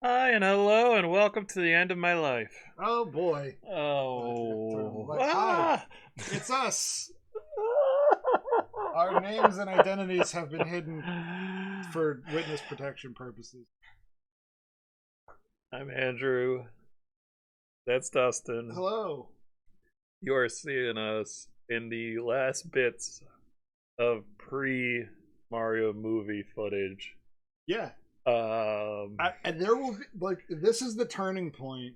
Hi and hello and welcome to the end of my life. Oh boy. Oh. Hi, Ah! it's us. Our names and identities have been hidden for witness protection purposes. I'm Andrew. That's Dustin. Hello. You are seeing us in the last bits of pre Mario movie footage. Yeah. Um, And there will be this is the turning point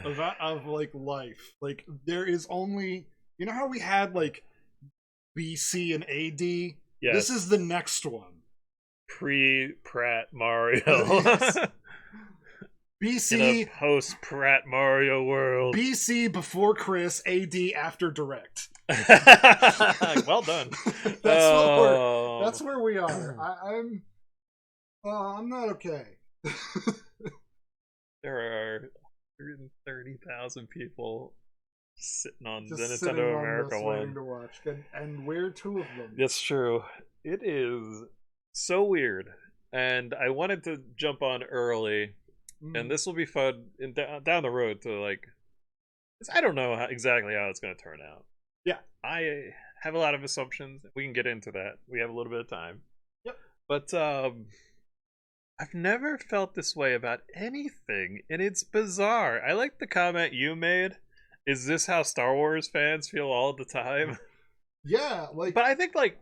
of like life. Like there is only how we had like BC and AD. This is yes, the next one. pre Pratt Mario. Yes. In a BC post Pratt Mario world. BC before Chris, AD after Direct. Well done. That's where we are. I'm not okay. There are 130,000 people sitting on the Just sitting Nintendo on America this waiting one. to watch, and we're two of them. That's true. It is so weird, and I wanted to jump on early, and this will be fun down the road to like. 'Cause I don't know exactly how it's going to turn out. Yeah, I have a lot of assumptions. We can get into that. We have a little bit of time. Yep. But I've never felt this way about anything, and it's bizarre. I like the comment you made. Is this how Star Wars fans feel all the time? yeah. But I think like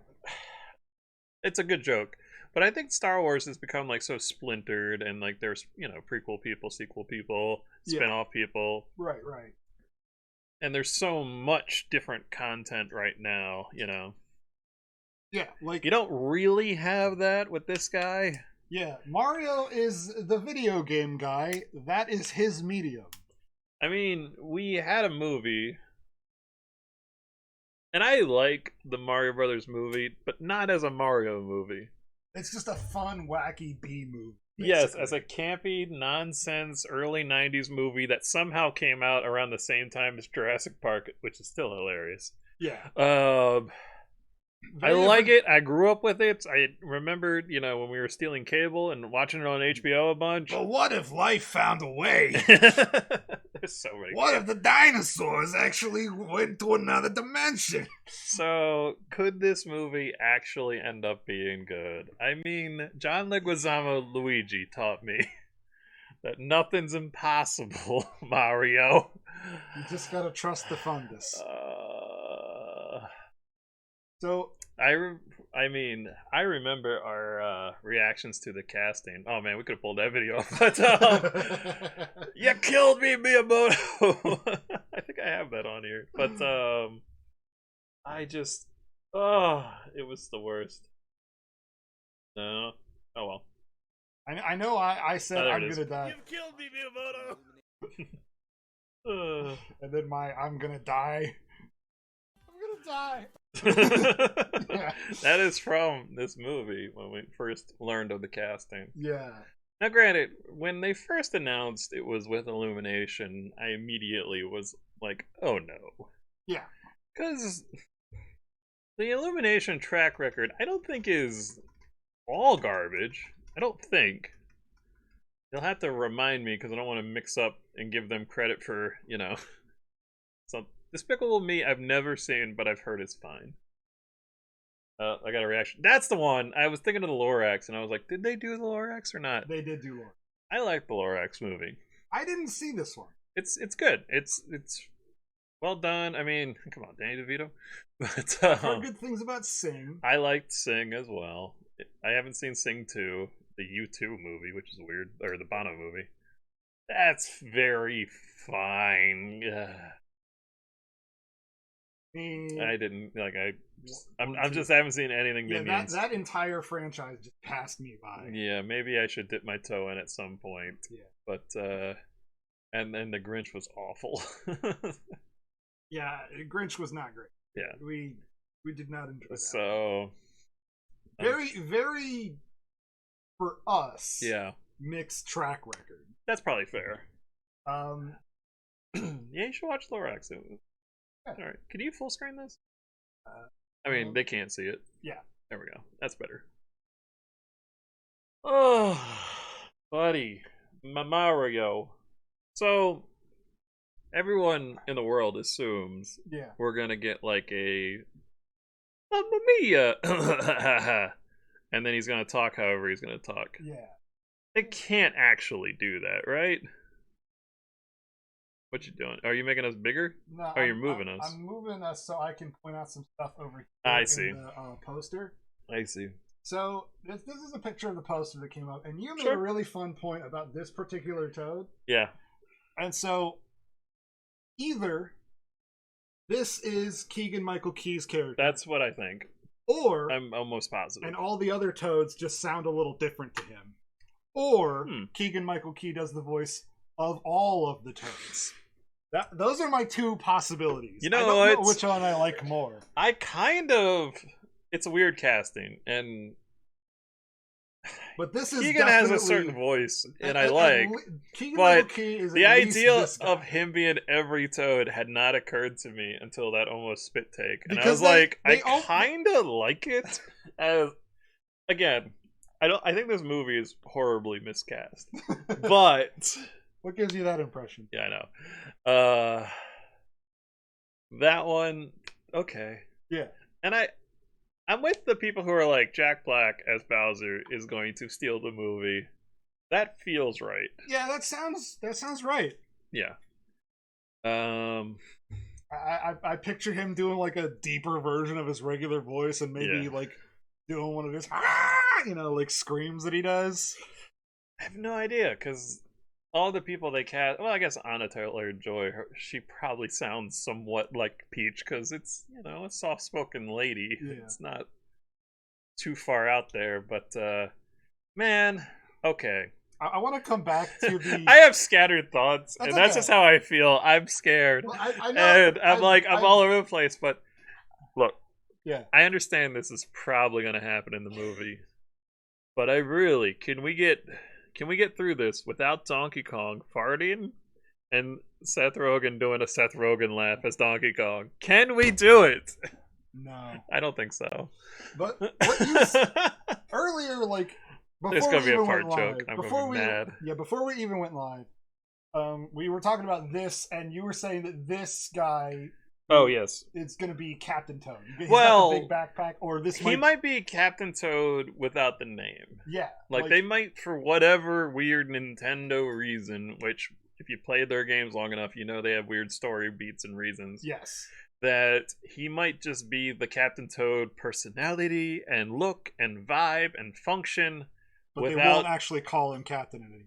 it's a good joke. But I think Star Wars has become like so splintered, and like there's prequel people, sequel people, spin-off people, right, right. and there's so much different content right now. Yeah, like You don't really have that with this guy. yeah. Mario is the video game guy. That is his medium. I mean, we had a movie, and I like the Mario Brothers movie, but not as a Mario movie. It's just a fun, wacky B movie. Yes, Basically. as a campy, nonsense early 90s movie that somehow came out around the same time as Jurassic Park, which is still hilarious. Yeah. I like it. I grew up with it. I remembered, when we were stealing cable and watching it on HBO a bunch. But what if life found a way? There's so many. What if the dinosaurs actually went to another dimension? So, could this movie actually end up being good? I mean, John Leguizamo Luigi taught me that nothing's impossible, Mario. You just gotta trust the fungus. Uh, So I mean, I remember our reactions to the casting. Oh man, we could have pulled that video off. But you killed me, Miyamoto. I think I have that on here. But I just, it was the worst. No, oh well. I know I said Oh, I'm gonna die. You've killed me, Miyamoto. And then I'm gonna die. I'm gonna die. Yeah. That is from this movie when we first learned of the casting. Yeah. Now, granted, when they first announced it was with Illumination, I immediately was like, "Oh no," Yeah. because the Illumination track record, I don't think is all garbage. I don't think. You'll have to remind me because I don't want to mix up and give them credit for some Despicable Me. I've never seen, but I've heard it's fine. I got a reaction. That's the one. I was thinking of the Lorax, and I was like, did they do the Lorax or not? They did do Lord. I like the Lorax movie. I didn't see this one. It's good. It's well done. I mean, come on, Danny DeVito. But I've heard good things about Sing. I liked Sing as well. I haven't seen Sing 2, the U2 movie, which is weird, or the Bono movie. That's very fine. I didn't like. I'm just haven't seen anything. Yeah, Minions. that entire franchise just passed me by. Yeah, maybe I should dip my toe in at some point. Yeah. But and then the Grinch was awful. Yeah, Grinch was not great. Yeah, we did not enjoy that. So very for us. Yeah, mixed track record. That's probably fair. Yeah, you should watch Lorax. All right, can you full screen this? I mean, they can't see it. Yeah, there we go. That's better. Oh, buddy, Mario. So everyone in the world assumes Yeah. we're gonna get like a Mamma Mia, and then he's gonna talk however he's gonna talk. Yeah. They can't actually do that, right? What you doing? Are you making us bigger? No, Or you're moving us? I'm moving us so I can point out some stuff over I here see. in the poster. I see. So this is a picture of the poster that came up, and you made a Sure. really fun point about this particular toad. Yeah. And so either this is Keegan Michael Key's character, That's what I think. or I'm almost positive. and all the other toads just sound a little different to him, or Keegan Michael Key does the voice of all of the toads. Those are my two possibilities. You know I don't what? know which one I like more. I kind of. It's a weird casting, and But this is Keegan has a certain voice, and I like. Keegan But Michael Key is the at least idea this guy. of him being every toad had not occurred to me until that almost spit take, and I Because was they I all- kind of like it. As again, I think this movie is horribly miscast, but What gives you that impression? yeah, I know. That one, okay, Yeah. and I'm with the people who are like Jack Black as Bowser is going to steal the movie. That feels right. Yeah, that sounds right. Yeah. I picture him doing like a deeper version of his regular voice and maybe Yeah. like doing one of his like screams that he does. I have no idea because all the people they cast. Well, I guess Anna Taylor-Joy. She probably sounds somewhat like Peach because it's a soft-spoken lady. Yeah. It's not too far out there, but man, okay. I want to come back to the. I have scattered thoughts, That's and that's okay. just how I feel. I'm scared, Well, I know, and I'm all over the place. But look, Yeah. I understand this is probably going to happen in the movie, but I really can we get through this without Donkey Kong farting and Seth Rogen doing a Seth Rogen laugh as Donkey Kong? Can we do it? No. I don't think so. But what you earlier, like before There's gonna we be a even fart went joke. live, I'm before gonna be we mad. before we even went live, we were talking about this, and you were saying that this guy Oh yes. is going to be Captain Toad. He's Well, got the big backpack, or this He might be Captain Toad without the name. yeah, Like they might, for whatever weird Nintendo reason, which if you played their games long enough, you know they have weird story beats and reasons. yes. That he might just be the Captain Toad personality and look and vibe and function But they without won't actually call him Captain in it.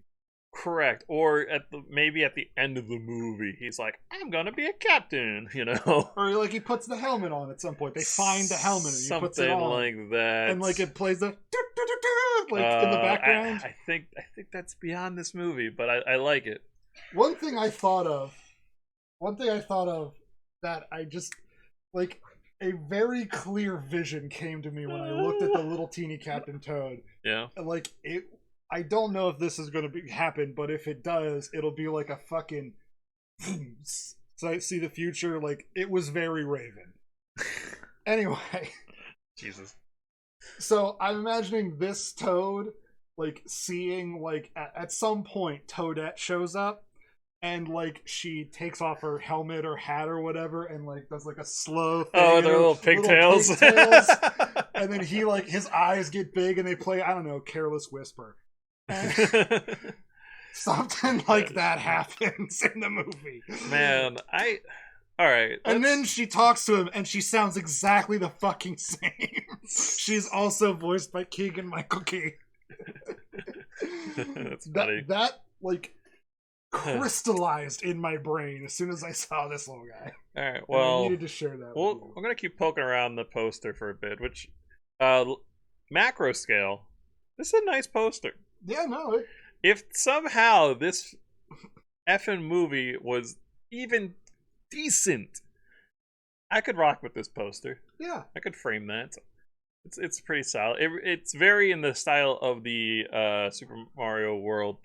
correct. Or maybe at the end of the movie, he's like, "I'm gonna be a captain," you know. Or like he puts the helmet on at some point. They find the helmet and he puts it Something on, like that, and like it plays the like in the background. I think that's beyond this movie, but I like it. One thing I thought of that I just like a very clear vision came to me when I looked at the little teeny Captain Toad. Yeah. Like it, I don't know if this is going to happen, but if it does, it'll be like a fucking. So I see the future. Like it was very Raven. Anyway, Jesus. so I'm imagining this Toad, like seeing like at some point Toadette shows up. And like she takes off her helmet or hat or whatever, and like does like a slow thing. Oh, their little pigtails. And then he like his eyes get big, and they play I don't know Careless Whisper. And something like that happens in the movie. Man, all right. And then she talks to him, and she sounds exactly the fucking same. She's also voiced by Keegan Michael Key. That's funny. That like. Crystallized in my brain as soon as I saw this little guy. All right, And well, I needed to share that. I'm gonna keep poking around the poster for a bit. Which, macro scale, this is a nice poster. Yeah, no. If somehow this effing movie was even decent, I could rock with this poster. Yeah, I could frame that. It's pretty solid. It's very in the style of the Super Mario World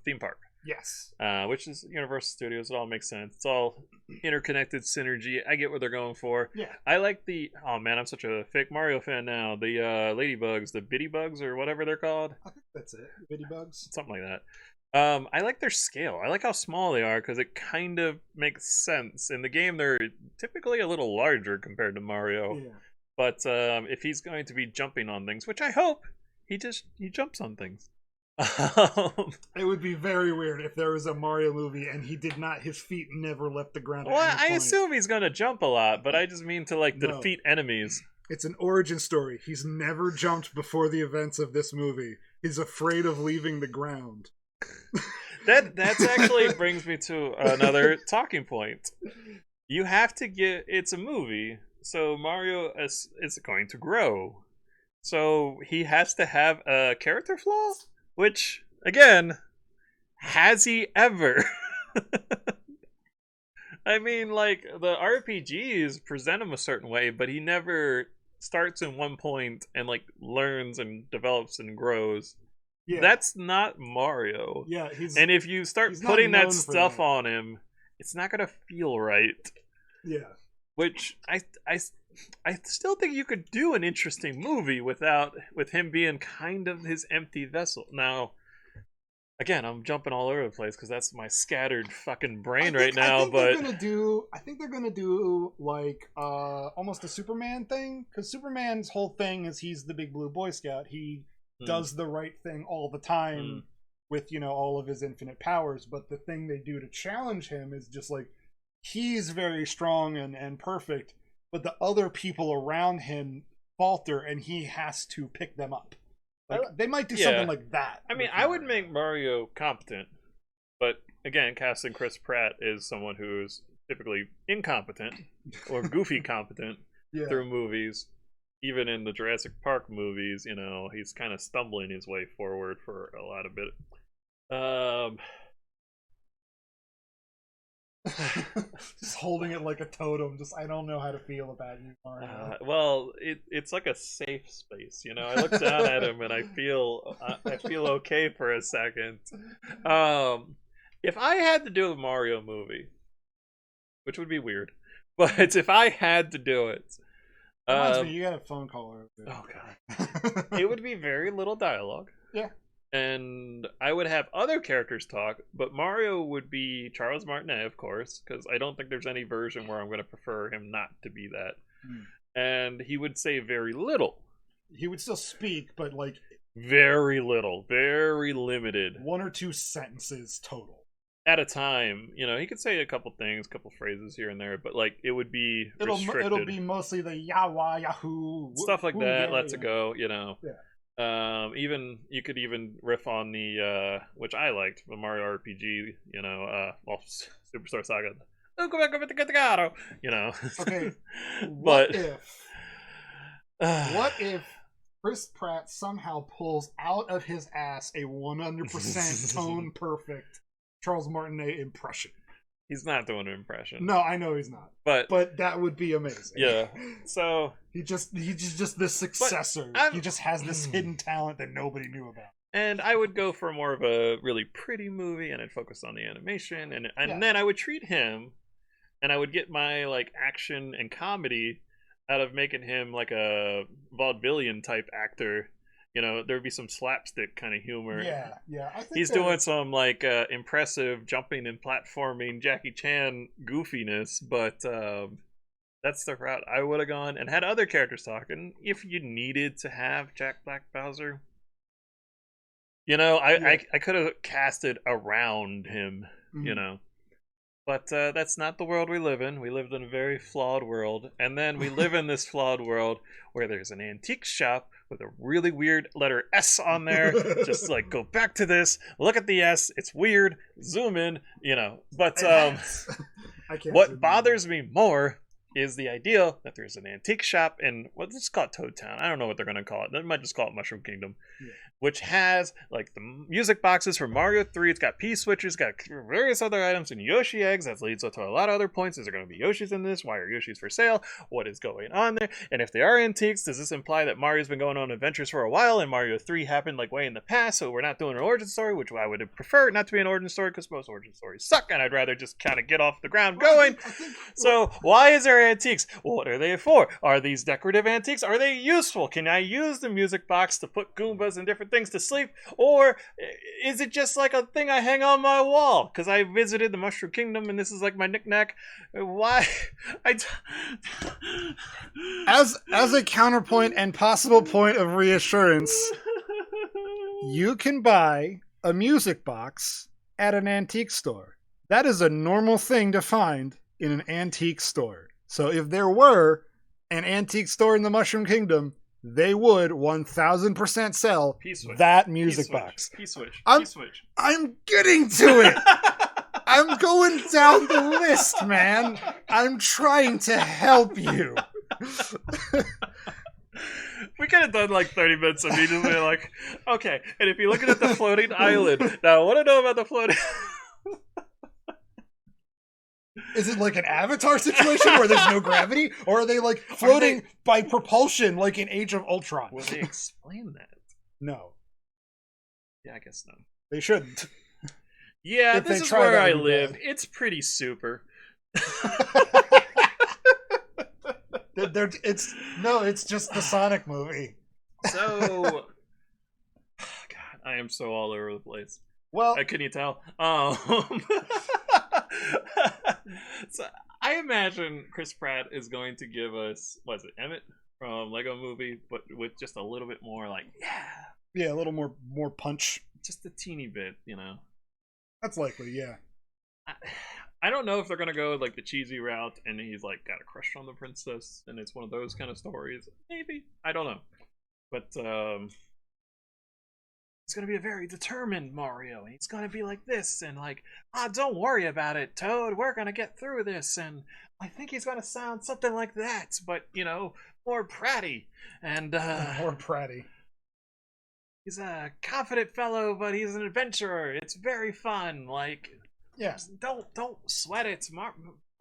theme park. yes. Which is Universal Studios. It all makes sense. It's all interconnected synergy. I get what they're going for. Yeah. I like oh man, I'm such a fake Mario fan now. The ladybugs, the bitty bugs or whatever they're called. I think that's it. Bitty bugs. Something like that. I like their scale. I like how small they are because it kind of makes sense. In the game, they're typically a little larger compared to Mario. Yeah. But if he's going to be jumping on things, which I hope, he jumps on things. Um, It would be very weird if there was a Mario movie and he did not. His feet never left the ground at well, any I point. assume he's gonna jump a lot, but I just mean to like No. defeat enemies. It's an origin story. He's never jumped before the events of this movie. He's afraid of leaving the ground. That's actually brings me to another talking point. You have to get it's a movie, so Mario is going to grow. So he has to have a character flaw, which again, has he ever? I mean, like the RPGs present him a certain way, but he never starts in one point and like learns and develops and grows. Yeah, That's not Mario. yeah. And if you start he's not putting that known for stuff that. on him, it's not gonna feel right. Yeah, Which I still think you could do an interesting movie with him being kind of his empty vessel. Now, again, I'm jumping all over the place because that's my scattered fucking brain right now. But I think they're gonna do like almost a Superman thing, because Superman's whole thing is he's the big blue Boy Scout. He does the right thing all the time with all of his infinite powers. But the thing they do to challenge him is just like he's very strong and perfect, but the other people around him falter, and he has to pick them up. Like they might do something like that. I mean, I would make Mario competent, but again, casting Chris Pratt is someone who's typically incompetent or goofy competent through movies. Even in the Jurassic Park movies, he's kind of stumbling his way forward for a lot of it. Just holding it like a totem. Just I don't know how to feel about you, Mario. Well, it's like a safe space, I look down at him and I feel okay for a second. If I had to do a Mario movie, which would be weird, but if I had to do it, Reminds me, you got a phone call earlier. oh god, it would be very little dialogue. Yeah. And I would have other characters talk, but Mario would be Charles Martinet, of course, because I don't think there's any version where I'm going to prefer him not to be that. And he would say very little. He would still speak, but like very little, very limited. 1 or 2 sentences total at a time. He could say a couple things, a couple phrases here and there, but like it would be restricted. It'll be mostly the Yawa Yahoo stuff like that. Let's go. Yeah. Even you could even riff on the which I liked, the Mario RPG. Superstar Saga. Oh, go back over to Gatagaro. Okay. But what if Chris Pratt somehow pulls out of his ass a 100% tone perfect Charles Martinet impression? He's not doing an impression. No, I know he's not. But that would be amazing. Yeah. So he's just this successor. He just has this hidden talent that nobody knew about. And I would go for more of a really pretty movie, and I'd focus on the animation, and then I would treat him, and I would get my like action and comedy out of making him like a vaudevillian type actor. There'd be some slapstick kind of humor. Yeah. I think he's doing some like impressive jumping and platforming Jackie Chan goofiness, but that's the route I would have gone, and had other characters talking if you needed to have Jack Black Bowser. I could have casted around him, But that's not the world we live in. We lived in a very flawed world. And then we live in this flawed world where there's an antique shop with a really weird letter S on there. Just like, go back to this. Look at the S. It's weird. Zoom in, But what bothers me more is the idea that there's an antique shop in, let's just call it Toad Town. I don't know what they're going to call it. They might just call it Mushroom Kingdom. Which has like the music boxes from Mario 3. It's got P-switches, got various other items, and Yoshi eggs. That leads to a lot of other points. Is there going to be Yoshis in this? Why are Yoshis for sale? What is going on there? And if they are antiques, does this imply that Mario's been going on adventures for a while and Mario 3 happened like way in the past, so we're not doing an origin story, which I would prefer not to be an origin story because most origin stories suck and I'd rather just kind of get off the ground going. So why is there antiques? What are they for? Are these decorative antiques? Are they useful? Can I use the music box to put Goombas and different favorite things to sleep, or is it just like a thing I hang on my wall? Because I visited the Mushroom Kingdom and this is like my knickknack. Why? As a counterpoint and possible point of reassurance, you can buy a music box at an antique store. That is a normal thing to find in an antique store. So if there were an antique store in the Mushroom Kingdom, they would 1000% sell that music box. P-switch. I'm getting to it. I'm going down the list, man. I'm trying to help you. We could have done like 30 minutes of me just being like, okay, and if you're looking at the floating island, now I want to know about the floating. Is it like an Avatar situation where there's no gravity? Or are they like floating by propulsion like in Age of Ultron? Will they explain that? No. Yeah, I guess no. They shouldn't. Yeah, if this is where I live. Bad. It's pretty super. It's just the Sonic movie. So, God, I am so all over the place. Well, can you tell? So I imagine Chris Pratt is going to give us, what is it, Emmett from Lego Movie, but with just a little bit more like, yeah, a little more punch, just a teeny bit, you know. That's likely, yeah. I don't know if they're gonna go like the cheesy route, and he's like got a crush on the princess, and it's one of those kind of stories. Maybe, I don't know, but it's gonna be a very determined Mario, and he's gonna be like this, and like, don't worry about it, Toad, we're gonna get through this, and I think he's gonna sound something like that, but you know, more pratty, and more pratty. He's a confident fellow, but he's an adventurer. It's very fun. Like, yeah, don't sweat it.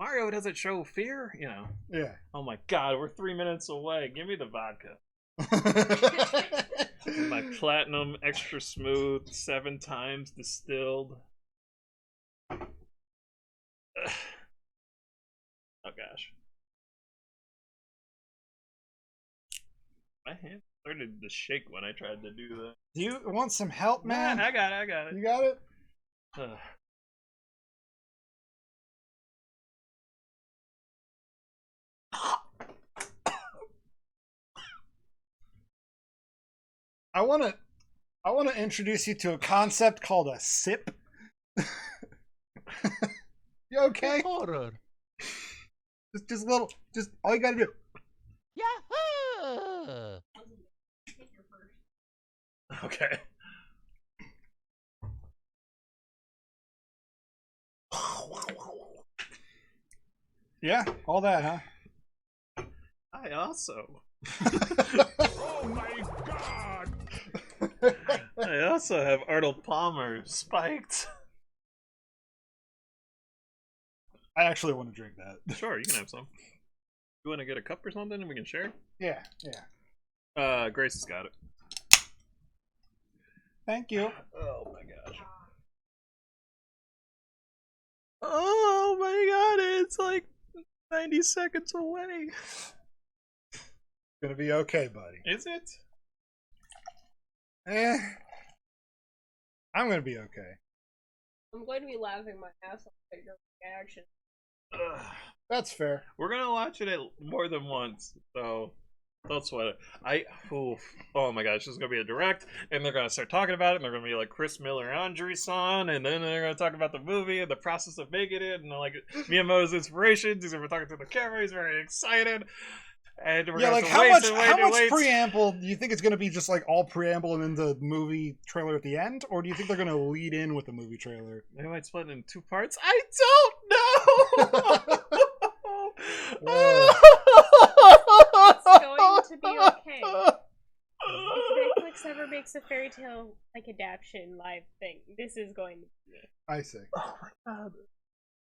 Mario doesn't show fear, you know. Yeah. Oh my God, we're 3 minutes away. Give me the vodka. My platinum, extra smooth, 7 times distilled. Oh gosh. My hand started to shake when I tried to do that. Do you want some help, man? I got it. You got it? I want to introduce you to a concept called a sip. You okay? Horror. Just all you gotta do. Yahoo! Okay. Yeah, all that, huh? I also. Oh my God! I also have Arnold Palmer spiked. I actually want to drink that. Sure, you can have some. You want to get a cup or something and we can share? Yeah. Grace has got it. Thank you. Oh my gosh. Oh my God, it's like 90 seconds away. Gonna be okay, buddy. Is it? I'm gonna be okay. I'm going to be laughing my ass off at your reaction. That's fair. We're gonna watch it more than once, so don't sweat it. Oh my gosh, this is gonna be a direct, and they're gonna start talking about it, and they're gonna be like Chris Miller Andre-san, and then they're gonna talk about the movie and the process of making it, and like Miyamoto's inspirations. He's gonna be talking to the camera. He's very excited. And we're like how much preamble do you think it's going to be? Just like all preamble and then the movie trailer at the end, or do you think they're going to lead in with the movie trailer? They might split it in 2 parts. I don't know. It's going to be okay. If Netflix ever makes a fairy tale like adaptation live thing, this is going to be it. I see. Oh my God.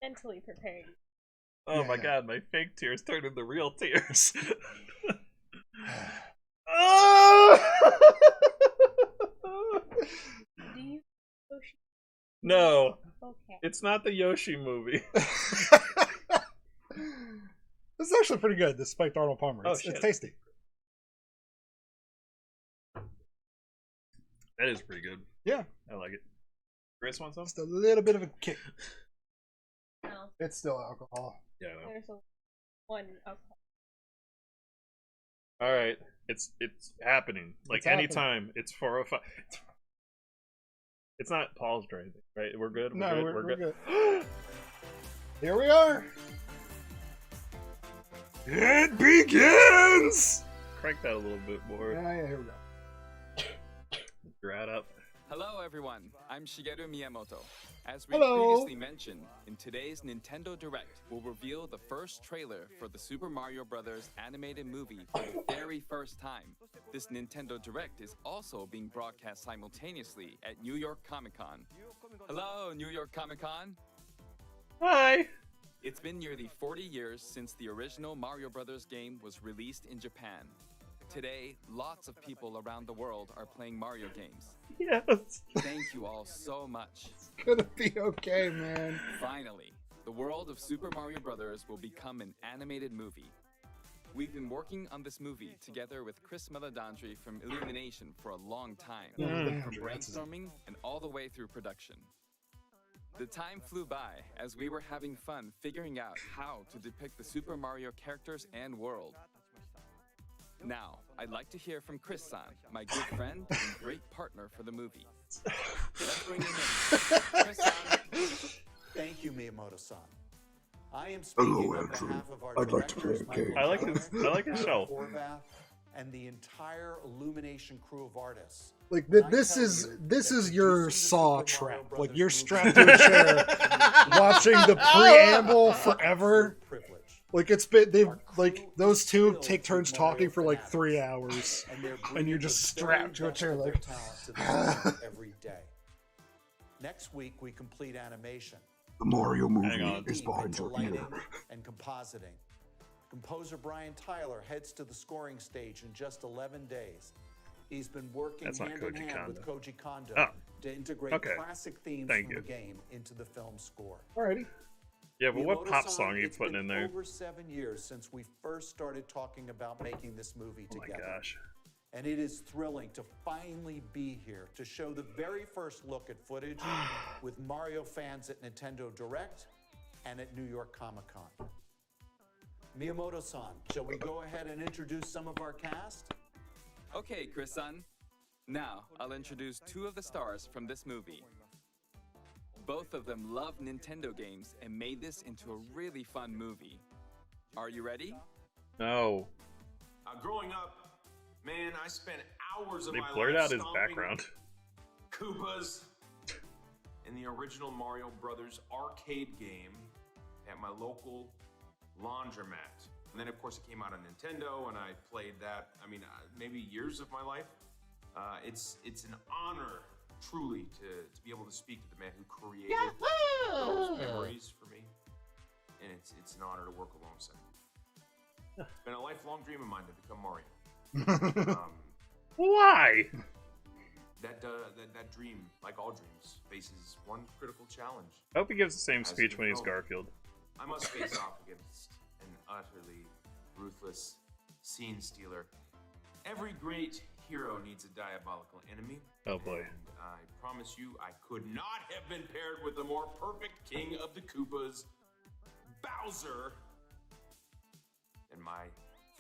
Mentally preparing. Oh my God, my fake tears turned into real tears. Do you Yoshi? No. Okay. It's not the Yoshi movie. This is actually pretty good, this spiked Arnold Palmer. It's tasty. That is pretty good. Yeah, I like it. Chris wants some? just a little bit of a kick. No, It's still alcohol. Yeah, I know. there's one alcohol. All right, it's happening. Like It's happening. anytime, it's 4:05. It's not paused or anything, right? We're good. No, We're we're good. good. Here we are. It begins. Crank that a little bit more. Yeah, here we go. Right up. Hello everyone, I'm Shigeru Miyamoto. As we Hello. previously mentioned, in today's Nintendo Direct, we'll reveal the first trailer for the Super Mario Bros. Animated movie for the very first time. This Nintendo Direct is also being broadcast simultaneously at New York Comic Con. Hello, New York Comic Con! Hi. It's been nearly 40 years since the original Mario Bros. Game was released in Japan. Today, lots of people around the world are playing Mario games. Yes. Thank you all so much. It's gonna be okay, man. Finally, the world of Super Mario Bros. Will become an animated movie. We've been working on this movie together with Chris Meledandri from Illumination for a long time, from brainstorming and all the way through production. The time flew by as we were having fun figuring out how to depict the Super Mario characters and world. Now, I'd like to hear from Chris-san, my good friend and great partner for the movie. Let's bring him in. Chris-san. Thank you, Miyamoto-san. I am speaking on behalf of our directors, Michael I like his Keller, show. Horvath, and the entire Illumination crew of artists. Like this is your Saw trap. Like you're strapped to a chair, watching the preamble forever. Like it's been like those two take turns talking for like 3 hours, and you're just strapped to a chair like. Every day. Next week we complete animation. The Mario Hang movie on. is behind your Lighting ear. and compositing. Composer Brian Tyler heads to the scoring stage in just 11 days. He's been working That's not hand Koji in hand with Kondo. Koji Kondo Oh, to integrate okay. classic themes Thank from you. the game into the film score. Alrighty. Yeah, but what pop Miyamoto-san, song are you it's putting been in there? Over 7 years since we first started talking about making this movie Oh my together. gosh. And it is thrilling to finally be here to show the very first look at footage with Mario fans at Nintendo Direct and at New York Comic Con. Miyamoto-san, shall we go ahead and introduce some of our cast? Okay, Chris-san. Now, I'll introduce two of the stars from this movie. Both of them love Nintendo games and made this into a really fun movie. Are you ready? No. Growing up, man, I spent hours of They my blurred life out his stomping background. Koopas in the original Mario Brothers arcade game at my local laundromat. And then, of course, it came out on Nintendo, and I played that. I mean, maybe years of my life. It's an honor, truly, to be able to speak to the man who created those memories for me, and it's an honor to work alongside. It's been a lifelong dream of mine to become Mario. Why? That dream, like all dreams, faces one critical challenge. I hope he gives the same As speech you when he's know. Garfield. I must face off against an utterly ruthless scene stealer. Every great hero needs a diabolical enemy. Oh boy. And I promise you, I could not have been paired with a more perfect king of the Koopas, Bowser, and my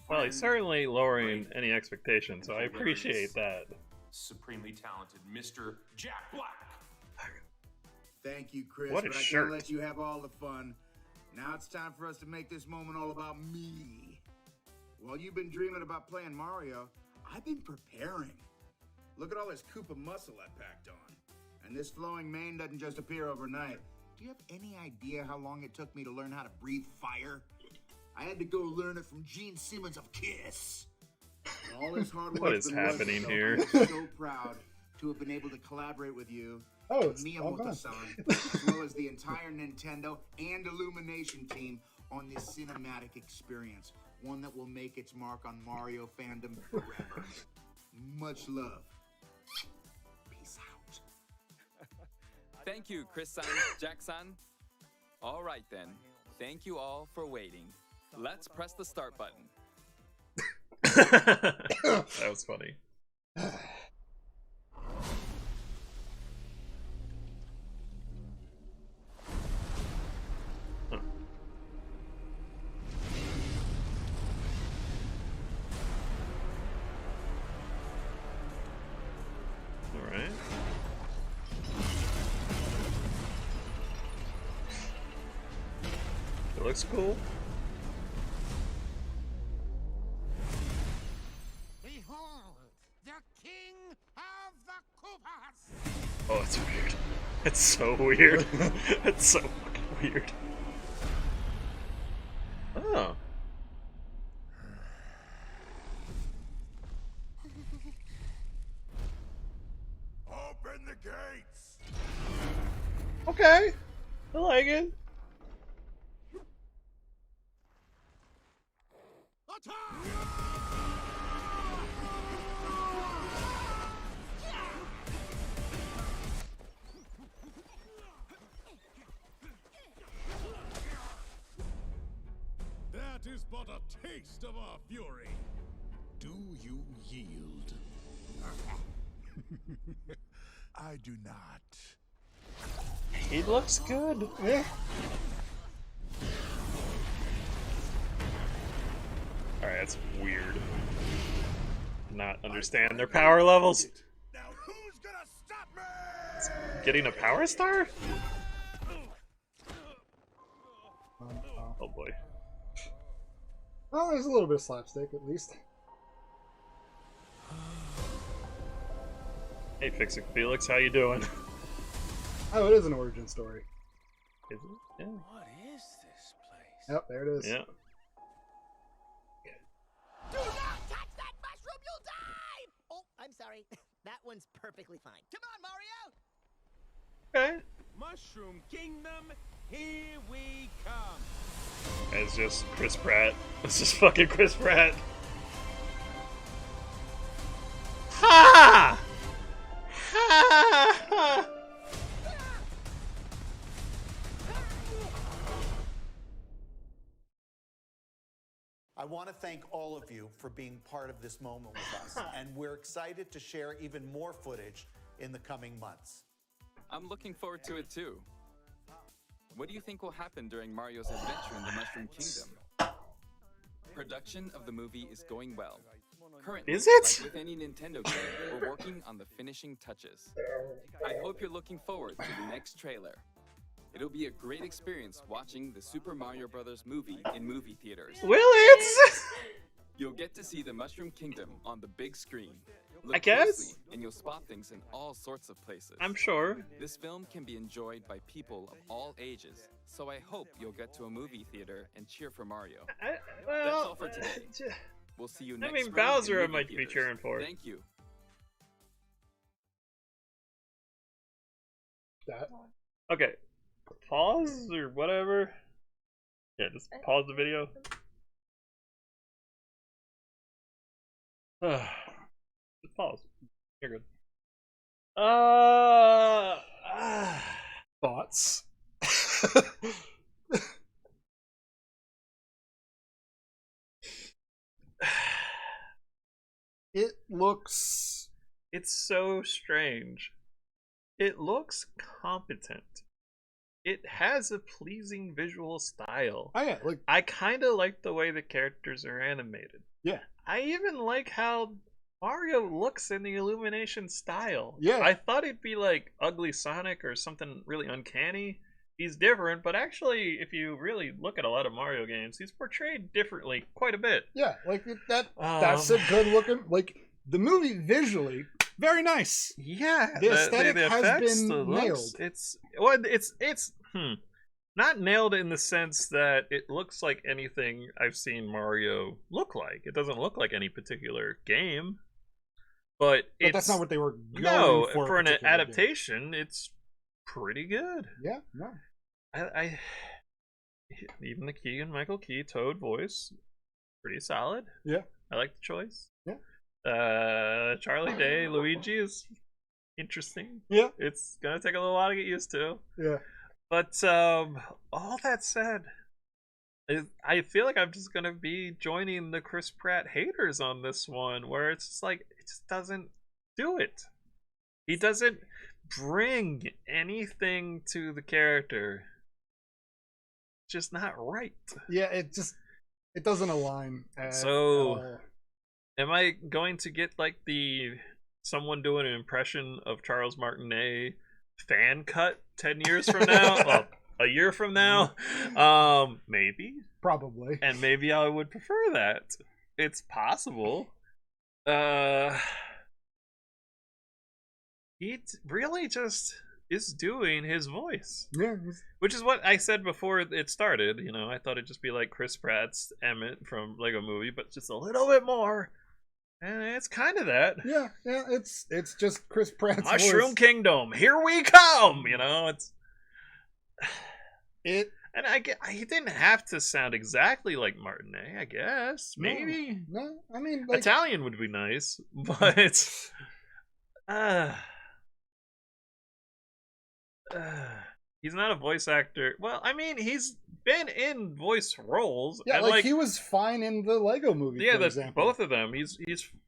Well, he's friend, certainly lowering great, any expectations, so I appreciate that. supremely talented Mr. Jack Black. Thank you, Chris, What a but I shirt. can't let you have all the fun. Now it's time for us to make this moment all about me. While you've been dreaming about playing Mario, I've been preparing. Look at all this Koopa muscle I packed on. And this flowing mane doesn't just appear overnight. Do you have any idea how long it took me to learn how to breathe fire? I had to go learn it from Gene Simmons of Kiss. And all this hard work. What is happening here? I'm so proud to have been able to collaborate with you. Oh, it's all gone. Miyamoto-san, as well as the entire Nintendo and Illumination team on this cinematic experience. One that will make its mark on Mario fandom forever. Much love. Peace out. Thank you, Chris-san, Jack-san. All right then. Thank you all for waiting. Let's press the start button. That was funny. looks cool. Behold, the king of the Koopas! Oh, it's weird. It's so weird. It's so fucking weird. Oh. Open the gates! Okay. I like it. That is but a taste of our fury. Do you yield? I do not. He looks good. Yeah. Alright, that's weird. Not understand their power levels. Now who's gonna stop me? Getting a power star? Oh boy. Well, there's a little bit of slapstick, at least. Hey, Fix It Felix, how you doing? Oh, it is an origin story. Is it? Yeah. What is this place? Yep, there it is. Yeah. Do not touch that mushroom, you'll die! Oh, I'm sorry. That one's perfectly fine. Come on, Mario! Okay. Mushroom Kingdom, here we come. It's just Chris Pratt. It's just fucking Chris Pratt. Ha! Ha! Ha! I want to thank all of you for being part of this moment with us, and we're excited to share even more footage in the coming months. I'm looking forward to it too. What do you think will happen during Mario's adventure in the Mushroom Kingdom? Production of the movie is going well. Currently, Is it? like with any Nintendo game, we're working on the finishing touches. I hope you're looking forward to the next trailer. It'll be a great experience watching the Super Mario Bros. Movie in movie theaters. Will it? You'll get to see the Mushroom Kingdom on the big screen. Look I guess. closely, and you'll spot things in all sorts of places. I'm sure. This film can be enjoyed by people of all ages, so I hope you'll get to a movie theater and cheer for Mario. Well, all for today. We'll see you I next mean, spring Bowser in I movie might be theaters. cheering for. Thank you. That. Okay. Pause or whatever. Yeah, just pause the video. Just pause. You're good. Thoughts? It looks... It's so strange. It looks competent. It has a pleasing visual style. Oh yeah, like... I kind of like the way the characters are animated. Yeah. I even like how Mario looks in the Illumination style. Yeah. I thought it'd be like Ugly Sonic or something really uncanny. He's different, but actually, if you really look at a lot of Mario games, he's portrayed differently quite a bit. Yeah, like that's a good looking... Like, the movie visually, very nice. Yeah, The aesthetic has effects, been the looks, nailed. It's not nailed in the sense that it looks like anything I've seen Mario look like. It doesn't look like any particular game, but that's not what they were going no for. an a particular adaptation. It's pretty good. game. Yeah, no. I even the Keegan Michael Key Toad voice, pretty solid. Yeah. I like the choice. Yeah. Charlie Day Luigi is interesting. Yeah. It's gonna take a little while to get used to. Yeah. But all that said, I feel like I'm just gonna be joining the Chris Pratt haters on this one, where it's just like it just doesn't do it. He doesn't bring anything to the character. It's just not right. Yeah, it doesn't align at So, all. am I going to get like someone doing an impression of Charles Martinet fan cut 10 years from now? Well, a year from now, maybe, Probably. and maybe I would prefer that. It's possible. He really just is doing his voice. Yeah. Which is what I said before it started. You know, I thought it'd just be like Chris Pratt's Emmett from Lego Movie, but just a little bit more. And it's kind of that. Yeah, it's just Chris Pratt's Mushroom voice. Kingdom, here we come! You know, it's... It... And he didn't have to sound exactly like Martinet, I guess. Maybe. No, I mean... Like... Italian would be nice, but... He's not a voice actor. Well, I mean, he's been in voice roles. Yeah, and like he was fine in the Lego Movie. Yeah, for example. both of them. He's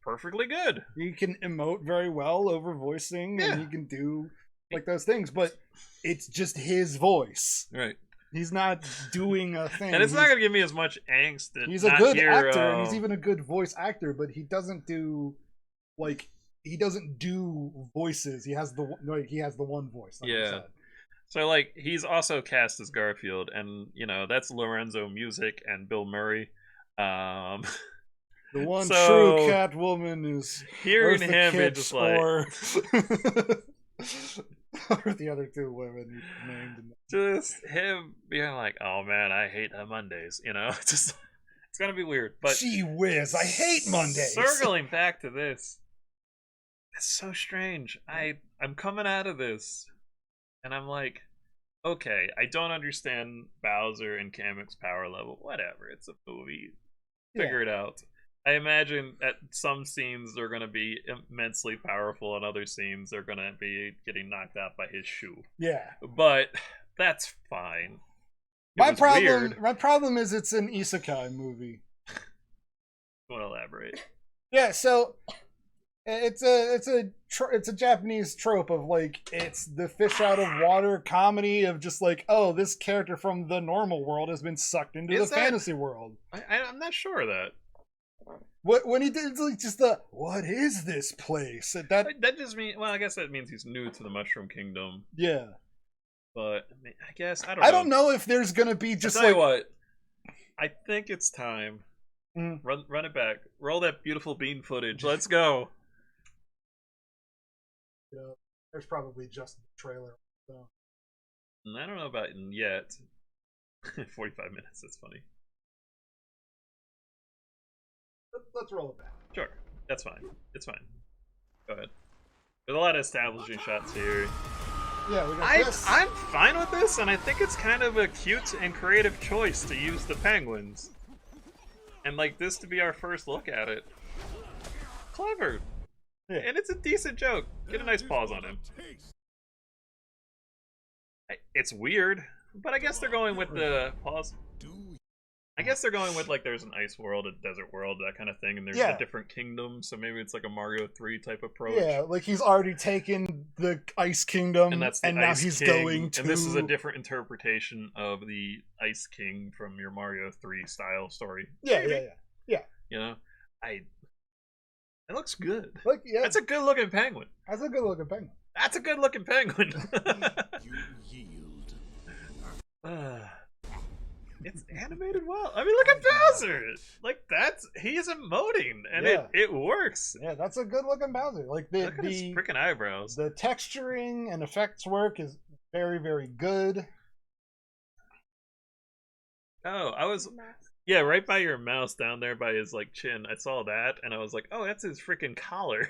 perfectly good. He can emote very well over voicing, and he can do like those things. But it's just his voice. Right. He's not doing a thing. And it's not gonna give me as much angst. He's a good actor, and he's even a good voice actor. But he doesn't do voices. He has the one voice. Like yeah. So like he's also cast as Garfield, and you know that's Lorenzo Music and Bill Murray. The one true Catwoman is hearing Eartha him Kitt, just like or the other two women named. Just him being like, "Oh man, I hate Mondays." You know, it's gonna be weird. But gee whiz, I hate Mondays. Circling back to this, it's so strange. I'm coming out of this. And I'm like, okay, I don't understand Bowser and Kamek's power level. Whatever, it's a movie. Figure it out. I imagine at some scenes they're going to be immensely powerful, and other scenes they're going to be getting knocked out by his shoe. Yeah. But that's fine. My problem is it's an isekai movie. Want to elaborate? Yeah, so it's a Japanese trope of like it's the fish out of water comedy of just like, oh, this character from the normal world has been sucked into the fantasy world. I'm not sure of that. When he did like just the what is this place? That just means, well, I guess that means he's new to the Mushroom Kingdom. Yeah. But I guess I don't know if there's gonna be just I'll tell you what. I think it's time. Run it back. Roll that beautiful bean footage. Let's go. There's probably just the trailer. So. I don't know about yet. 45 minutes. That's funny. Let's roll it back. Sure, that's fine. It's fine. Go ahead. There's a lot of establishing shots here. Yeah, we got this. I'm fine with this, and I think it's kind of a cute and creative choice to use the penguins. And like this to be our first look at it. Clever. Yeah. And it's a decent joke. Get a nice pause on him. It's weird, but I guess they're going with the pause. I guess they're going with like there's an ice world, a desert world, that kind of thing, and there's a different kingdom, so maybe it's like a Mario 3 type approach. Yeah, like he's already taken the Ice Kingdom, and that's the and Ice now he's King, going to. And this is a different interpretation of the Ice King from your Mario 3 style story. Yeah. You know, it looks good. Like, yeah, that's a good looking penguin. That's a good looking penguin. That's a good looking penguin. You yield. It's animated well. I mean, look at Bowser. Like he's emoting, and it works. Yeah, that's a good looking Bowser. Like look at his freaking eyebrows. The texturing and effects work is very, very good. Oh, right by your mouse down there by his like chin. I saw that, and I was like, oh, that's his freaking collar.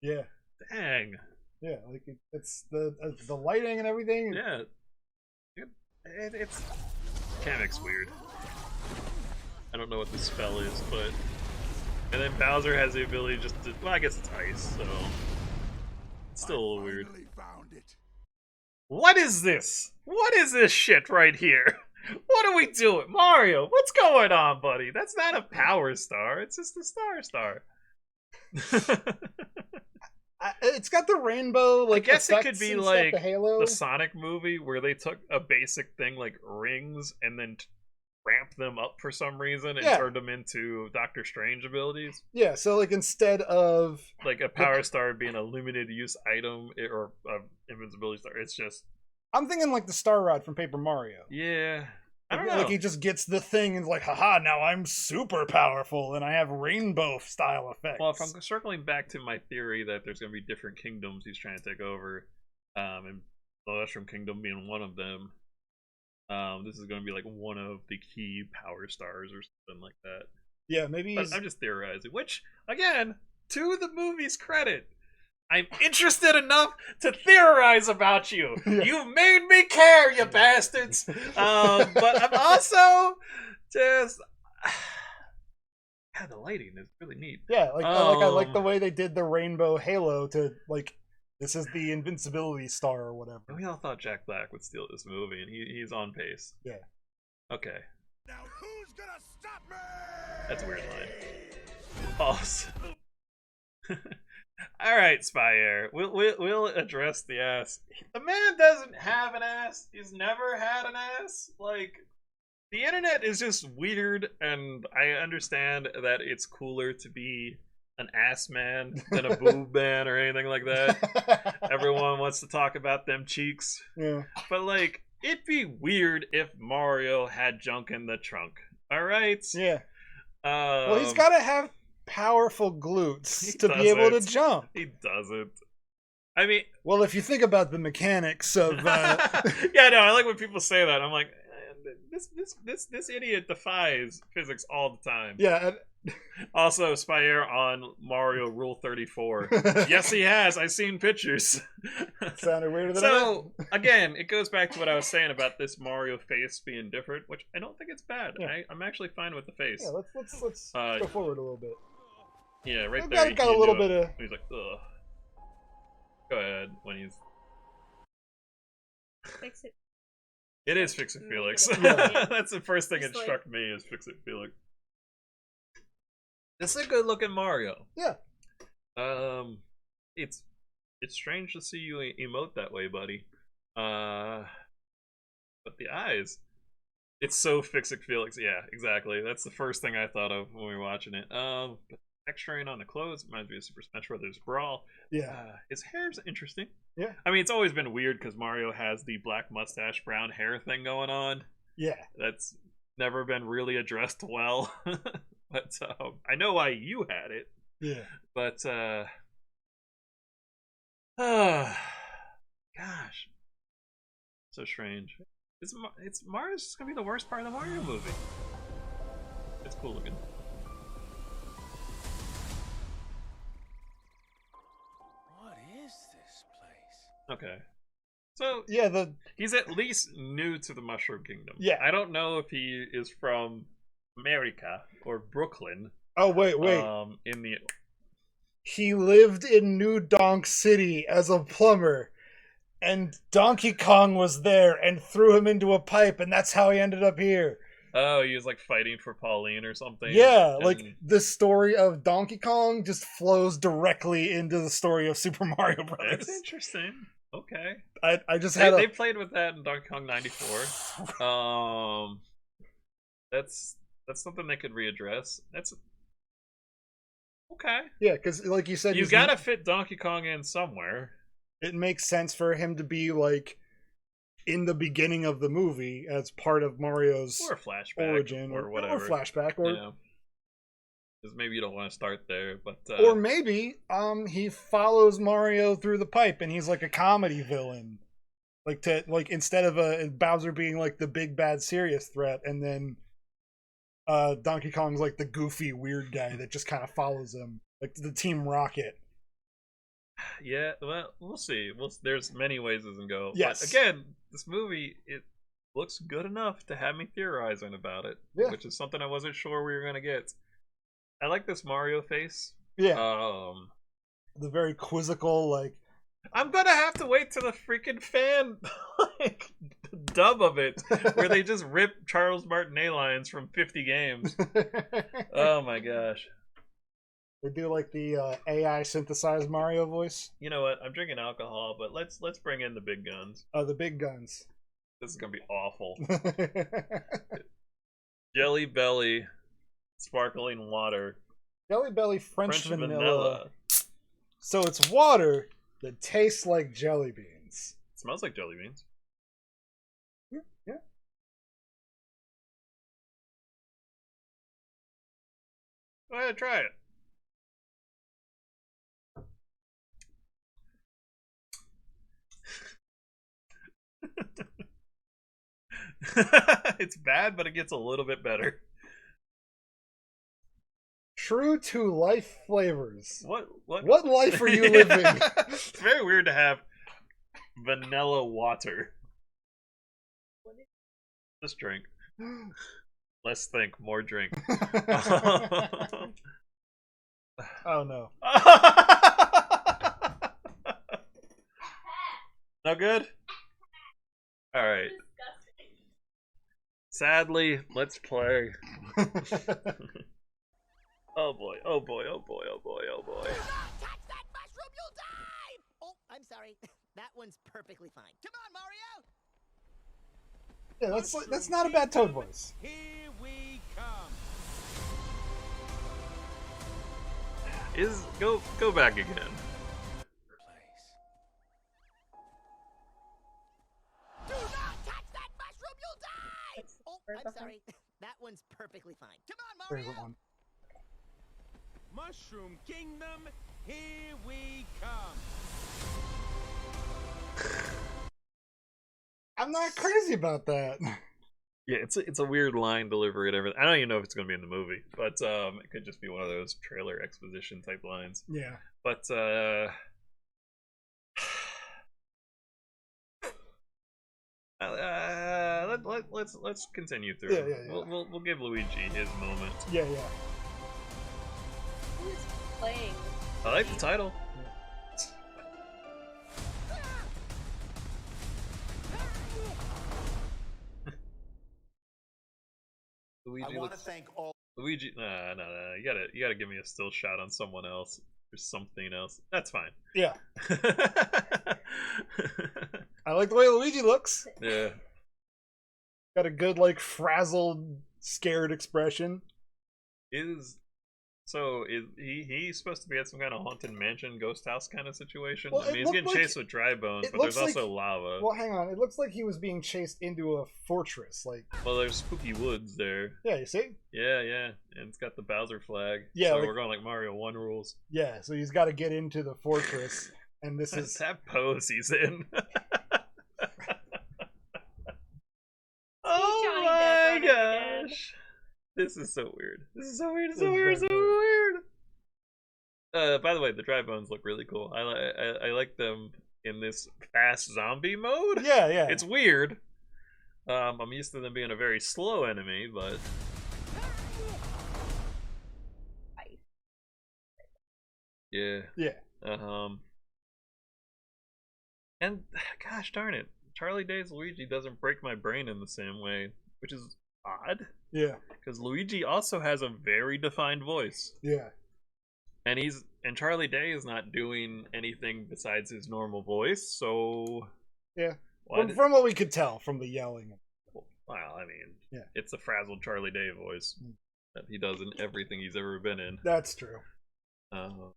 Yeah. Dang. Yeah, like it's the lighting and everything. Yeah. It's. Kamek's weird. I don't know what the spell is, but... And then Bowser has the ability just to... Well, I guess it's ice, so... It's still a little weird. Found it. What is this? What is this shit right here? What are we doing? Mario, what's going on, buddy? That's not a power star. It's just a star. It's got the rainbow, like, I guess it could be like the Halo. The Sonic movie where they took a basic thing like rings and then ramped them up for some reason and turned them into Doctor Strange abilities. Yeah, so like instead of like a power star being a limited use item or invincibility star, it's just I'm thinking like the Star Rod from Paper Mario. Yeah. I don't know. Like he just gets the thing and is like, haha, now I'm super powerful and I have rainbow style effects. Well, if I'm circling back to my theory that there's going to be different kingdoms he's trying to take over, and the Mushroom Kingdom being one of them, this is going to be like one of the key power stars or something like that. Yeah, maybe But I'm just theorizing, which, again, to the movie's credit, I'm interested enough to theorize about you. Yeah. You've made me care, you bastards. But I'm also just... God, the lighting is really neat. Yeah, I like the way they did the rainbow halo to like this is the invincibility star or whatever. We all thought Jack Black would steal this movie, and he's on pace. Yeah. Okay. Now who's gonna stop me? That's a weird line. Pause. All right, Spire. We'll address the ass. The man doesn't have an ass. He's never had an ass. Like, the internet is just weird, and I understand that it's cooler to be an ass man than a boob man or anything like that. Everyone wants to talk about them cheeks. Yeah. But, like, it'd be weird if Mario had junk in the trunk. All right? Yeah. Well, he's got to have powerful glutes to be able to jump. He doesn't. I mean, well, if you think about the mechanics of, yeah, no, I like when people say that. I'm like, this idiot defies physics all the time. Yeah. Also, Spire on Mario Rule 34. Yes, he has. I've seen pictures. Sounded weirder than So, again, it goes back to what I was saying about this Mario face being different, which I don't think it's bad. Yeah. I'm actually fine with the face. Yeah, let's go forward a little bit. Yeah, right I've there. got a little bit of. He's like, ugh. Go ahead when he's. Fix it. It is Fix It Felix. Yeah. That's the first thing Just that like- struck me is Fix It Felix. This is a good looking Mario. Yeah. It's strange to see you emote that way, buddy. But the eyes. It's so Fix It Felix. Yeah, exactly. That's the first thing I thought of when we were watching it. But texturing on the clothes reminds me of Super Smash Brothers Brawl. Yeah. His hair's interesting. Yeah. I mean, it's always been weird because Mario has the black mustache, brown hair thing going on. Yeah. That's never been really addressed well. But I know why you had it. Yeah. But, gosh. So strange. It's Mario's just gonna be the worst part of the Mario movie. It's cool looking. What is this place? Okay. So Yeah. he's at least new to the Mushroom Kingdom. Yeah. I don't know if he is from America or Brooklyn. Oh wait. In the He lived in New Donk City as a plumber, and Donkey Kong was there and threw him into a pipe, and that's how he ended up here. Oh, he was like fighting for Pauline or something. Yeah, and- like the story of Donkey Kong just flows directly into the story of Super Mario Brothers. That's interesting. Okay. I just had They played with that in Donkey Kong 94. That's something they could readdress. That's okay. yeah, because like you said, You gotta fit Donkey Kong in somewhere. It makes sense for him to be like in the beginning of the movie as part of Mario's Or a flashback. origin Or whatever. or flashback, or Yeah. Because maybe you don't want to start there, but or maybe he follows Mario through the pipe and he's like a comedy villain, like instead of Bowser being like the big bad serious threat, and then Donkey Kong's like the goofy weird guy that just kind of follows him, like the Team Rocket. yeah, well, we'll see. There's many ways this can go. Yes. But again, this movie, it looks good enough to have me theorizing about it, Yeah. which is something I wasn't sure we were gonna get. I like this Mario face. Yeah, the very quizzical, like I'm gonna have to wait to the freaking fan like dub of it, where they just rip Charles Martinet lines from 50 games. Oh my gosh! they do like the AI synthesized Mario voice. You know what? I'm drinking alcohol, but let's bring in the big guns. Oh, the big guns. This is gonna be awful. Jelly Belly, sparkling water, Jelly Belly French, French vanilla. So it's water that tastes like jelly beans. Smells like jelly beans. Go ahead, try it. It's bad, but it gets a little bit better. True to life flavors. What life are you living? It's very weird to have vanilla water. Just drink. Less think, more drink. Oh no. No good? Alright. Sadly, let's play. Oh boy, oh boy, oh boy, oh boy, oh boy. Do not touch that mushroom, you'll die! Oh, I'm sorry. That one's perfectly fine. Come on, Mario! Yeah, that's not a bad Toad voice. Here we come. Go back again. Do not touch that mushroom, you'll die! Oh, I'm sorry. That one's perfectly fine. Come on, Mario! Favorite one. Mushroom Kingdom, here we come. I'm not crazy about that. Yeah, it's a weird line delivery and everything. I don't even know if it's gonna be in the movie, but it could just be one of those trailer exposition type lines. Yeah. But let's continue through. Yeah. We'll give Luigi his moment. Yeah. Who's playing? I like the title. Luigi I want to looks... thank all. Luigi, no. You gotta give me a still shot on someone else or something else. That's fine. Yeah. I like the way Luigi looks. Yeah. Got a good, like, frazzled, scared expression. Is he's supposed to be at some kind of haunted mansion, ghost house kind of situation? Well, I mean, he's getting chased with dry bones, but there's also lava. Well, hang on. It looks like he was being chased into a fortress. Like, well, there's spooky woods there. yeah, you see? Yeah, and it's got the Bowser flag. Yeah, so like, we're going like Mario 1 rules. Yeah, so he's got to get into the fortress, and this is that pose he's in. Oh my gosh! This is so weird. This is so weird. It's so weird. So weird. By the way, the dry bones look really cool. I like them in this fast zombie mode. Yeah. It's weird. I'm used to them being a very slow enemy, but yeah. And gosh darn it, Charlie Day's Luigi doesn't break my brain in the same way, which is odd. Yeah. Because Luigi also has a very defined voice. Yeah. And Charlie Day is not doing anything besides his normal voice, so yeah. From what we could tell from the yelling. Well, I mean, yeah, it's a frazzled Charlie Day voice that he does in everything he's ever been in. That's true. But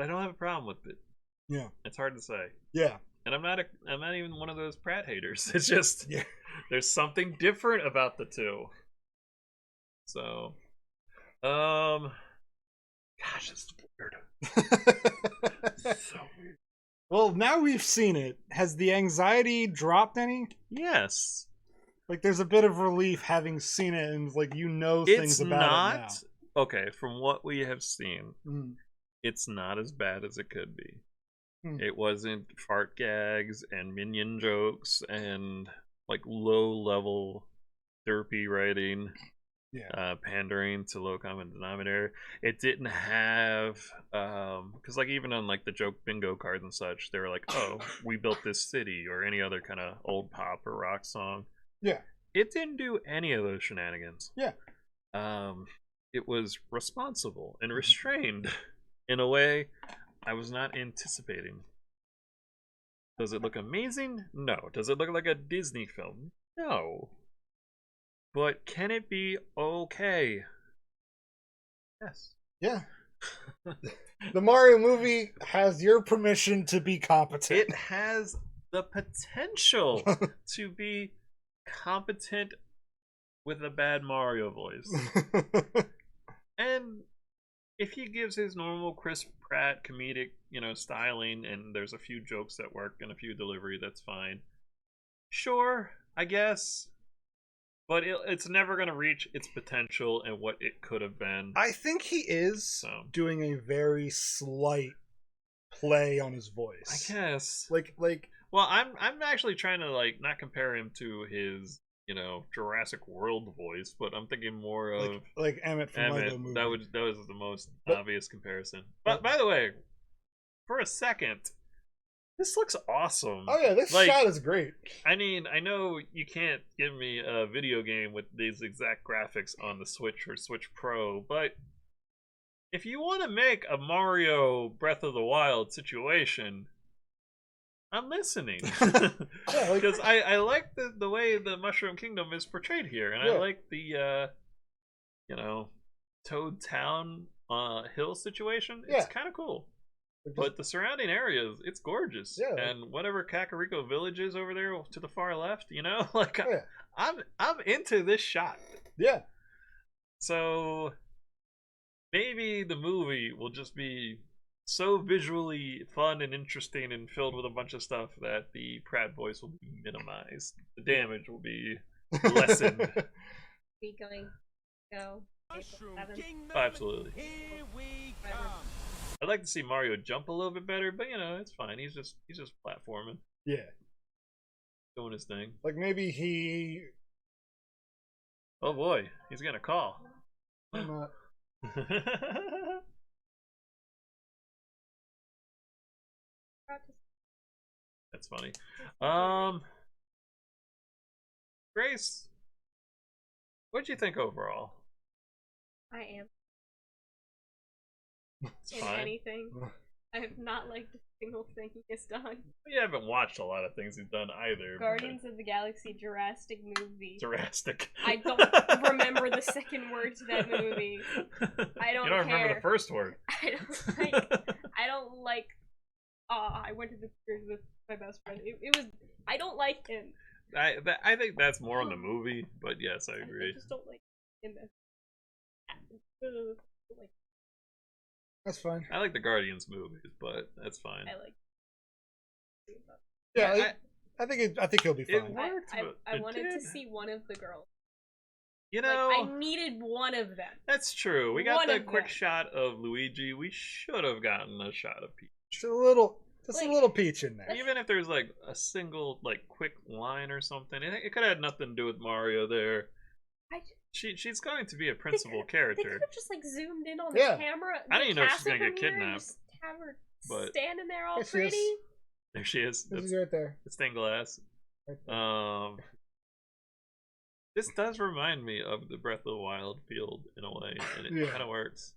I don't have a problem with it. Yeah. It's hard to say. Yeah. And I'm not even one of those Pratt haters. It's just there's something different about the two. So gosh, it's weird. So weird. Well, now we've seen it. Has the anxiety dropped any? Yes. Like, there's a bit of relief having seen it, and like things about it now. Okay, from what we have seen, it's not as bad as it could be. It wasn't fart gags and minion jokes and like low-level derpy writing, pandering to low common denominator. It didn't have because like even on like the joke bingo cards and such, they were like, "Oh, we built this city," or any other kind of old pop or rock song. Yeah, it didn't do any of those shenanigans. Yeah, it was responsible and restrained in a way I was not anticipating. Does it look amazing? No. Does it look like a Disney film? No. But can it be okay? Yes. Yeah. The Mario movie has your permission to be competent. It has the potential to be competent with a bad Mario voice. And if he gives his normal Chris Pratt comedic, styling, and there's a few jokes that work and a few delivery, that's fine. Sure, I guess. But it's never going to reach its potential and what it could have been. I think he is doing a very slight play on his voice. I guess. Like. Well, I'm actually trying to not compare him to his Jurassic World voice, but I'm thinking more of like Emmett from Lego Movie. That was the most obvious comparison. But by the way, for a second, this looks awesome. Oh yeah, this shot is great. I mean, I know you can't give me a video game with these exact graphics on the Switch or Switch Pro, but if you want to make a Mario Breath of the Wild situation, I'm listening. Because I like the way the Mushroom Kingdom is portrayed here, and I like the Toad Town hill situation. It's kind of cool. But the surrounding areas, it's gorgeous. Yeah. And whatever Kakariko Village is over there to the far left, I'm into this shot. Yeah. So maybe the movie will just be so visually fun and interesting and filled with a bunch of stuff that the Pratt voice will be minimized. The damage will be lessened. We going to go Absolutely. Here we come. I'd like to see Mario jump a little bit better, but it's fine. He's just platforming. Yeah. Doing his thing. Like maybe he. Oh boy, he's gonna call. I'm not. That's funny. Grace, what'd you think overall? I am. It's fine. Anything. I have not liked a single thing he has done. You haven't watched a lot of things he's done either. Guardians of the Galaxy Jurassic movie. Jurassic. I don't remember the second word to that movie. I don't. You don't remember the first word. I don't like. I went to the theaters with my best friend. It was. I don't like him. I think that's more on the movie, but yes, I agree. I just don't like him. That's fine. I like the Guardians movies, but that's fine. I like. Yeah, I think he'll be fine. It worked, I wanted to see one of the girls. I needed one of them. That's true. We got that quick shot of Luigi. We should have gotten a shot of Peach. Just a little Peach in there. Even if there's a single quick line or something, it could have had nothing to do with Mario there. She's going to be a principal character. They could have just zoomed in on the camera. I didn't even know she's gonna get kidnapped. Just have her standing there all pretty. There she is. She's right there. The stained glass. Right there. This does remind me of the Breath of the Wild field in a way, and it kind of works.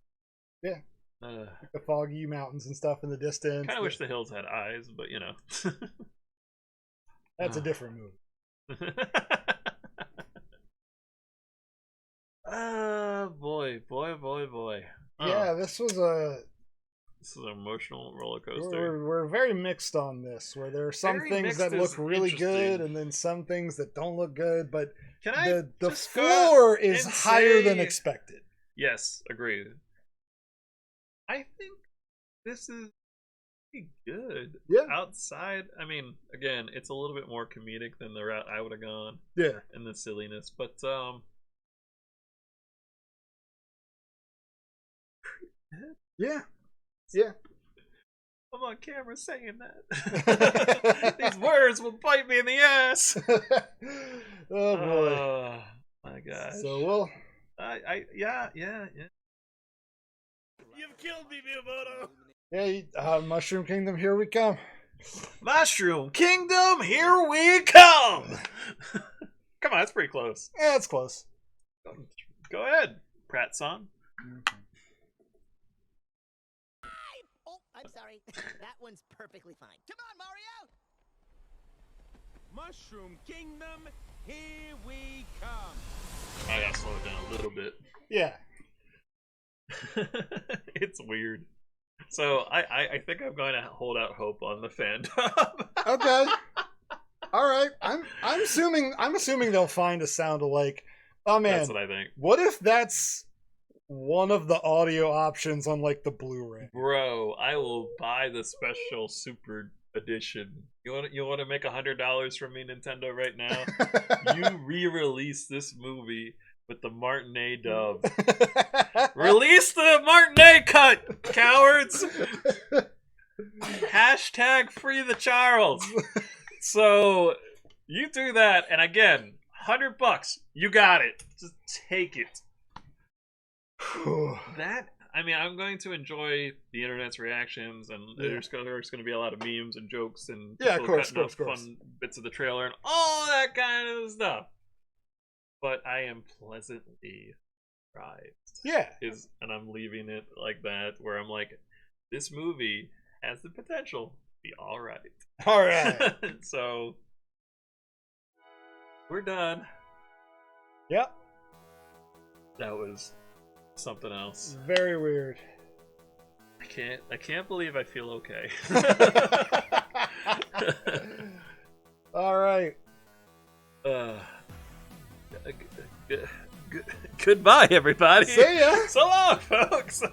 Yeah. The foggy mountains and stuff in the distance. Kind of wish the hills had eyes, but that's a different movie. Boy. Yeah, this was an emotional roller coaster. We're very mixed on this, where there are some things that look really good and then some things that don't look good, but the floor is higher than expected. Yes, agreed. I think this is pretty good. Yeah. Outside, I mean, again, it's a little bit more comedic than the route I would have gone. Yeah. And the silliness, but yeah. I'm on camera saying that. These words will bite me in the ass. Oh boy. Oh my gosh. So we'll. Yeah. You've killed me, Miyamoto. Yeah, Mushroom Kingdom, here we come. Mushroom Kingdom, here we come. Come on, that's pretty close. Yeah, it's close. Go ahead, Pratt-san. Oh, I'm sorry. That one's perfectly fine. Come on, Mario! Mushroom Kingdom, here we come. I gotta slow it down a little bit. Yeah. It's weird. So I think I'm going to hold out hope on the fandom. Okay. All right. I'm assuming they'll find a sound alike. Oh man. That's what I think. What if that's one of the audio options on like the Blu-ray. Bro, I will buy the special super edition. You want to make $100 from me, Nintendo, right now? You re-release this movie with the Martinet dub. Release the Martinet cut, cowards! Hashtag free the Charles. So you do that, and again, $100. You got it. Just take it. That, I mean, I'm going to enjoy the internet's reactions, and there's going to be a lot of memes and jokes and of course. fun bits of the trailer and all that kind of stuff. But I am pleasantly surprised. Yeah. And I'm leaving it like that, where I'm like, this movie has the potential to be all right. All right. So we're done. Yep. That was something else. Very weird. I can't believe I feel okay. All right. Goodbye, everybody. See ya. So long, folks.